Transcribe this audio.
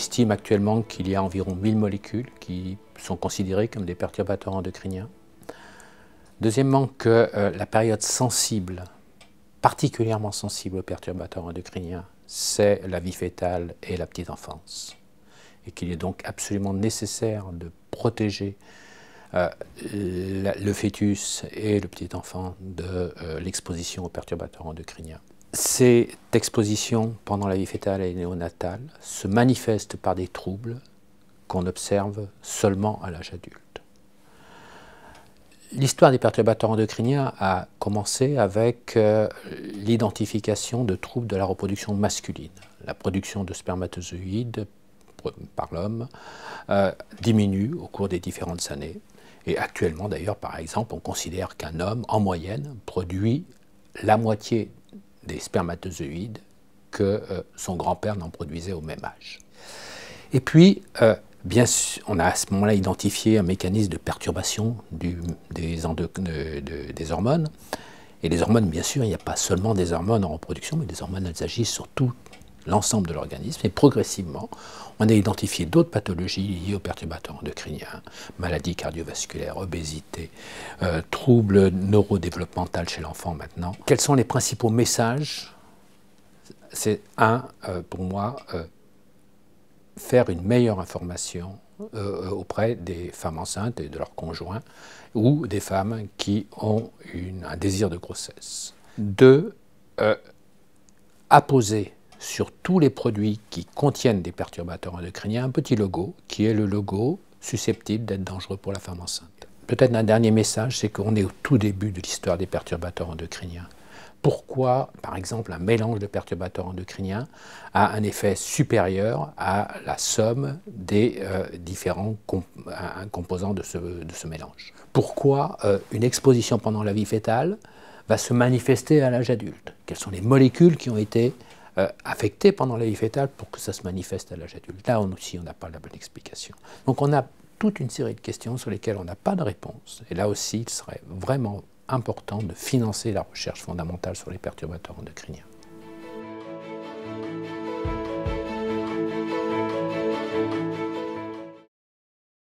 estime actuellement qu'il y a environ 1000 molécules qui sont considérées comme des perturbateurs endocriniens. Deuxièmement, que la période sensible, particulièrement sensible aux perturbateurs endocriniens, c'est la vie fœtale et la petite enfance. Et qu'il est donc absolument nécessaire de protéger le fœtus et le petit enfant de l'exposition aux perturbateurs endocriniens. Cette exposition pendant la vie fœtale et néonatale se manifeste par des troubles qu'on observe seulement à l'âge adulte. L'histoire des perturbateurs endocriniens a commencé avec l'identification de troubles de la reproduction masculine. La production de spermatozoïdes par l'homme diminue au cours des différentes années. Et actuellement, d'ailleurs, par exemple, on considère qu'un homme, en moyenne, produit la moitié des spermatozoïdes que son grand-père n'en produisait au même âge. Et puis, bien sûr, on a à ce moment-là identifié un mécanisme de perturbation des hormones. Et les hormones, bien sûr, il n'y a pas seulement des hormones en reproduction, mais les hormones, elles agissent sur tout l'ensemble de l'organisme. Et progressivement, on a identifié d'autres pathologies liées aux perturbateurs endocriniens, maladies cardiovasculaires, obésité, troubles neurodéveloppementaux chez l'enfant maintenant. Quels sont les principaux messages? C'est pour moi, faire une meilleure information auprès des femmes enceintes et de leurs conjoints ou des femmes qui ont un désir de grossesse. 2. Apposer sur tous les produits qui contiennent des perturbateurs endocriniens un petit logo qui est le logo susceptible d'être dangereux pour la femme enceinte. Peut-être un dernier message, c'est qu'on est au tout début de l'histoire des perturbateurs endocriniens. Pourquoi, par exemple, un mélange de perturbateurs endocriniens a un effet supérieur à la somme des différents composants de ce mélange? Pourquoi une exposition pendant la vie fœtale va se manifester à l'âge adulte? Quelles sont les molécules qui ont été affectées pendant la vie fœtale pour que ça se manifeste à l'âge adulte? Là aussi, on n'a pas la bonne explication. Donc on a toute une série de questions sur lesquelles on n'a pas de réponse. Et là aussi, il serait vraiment important de financer la recherche fondamentale sur les perturbateurs endocriniens.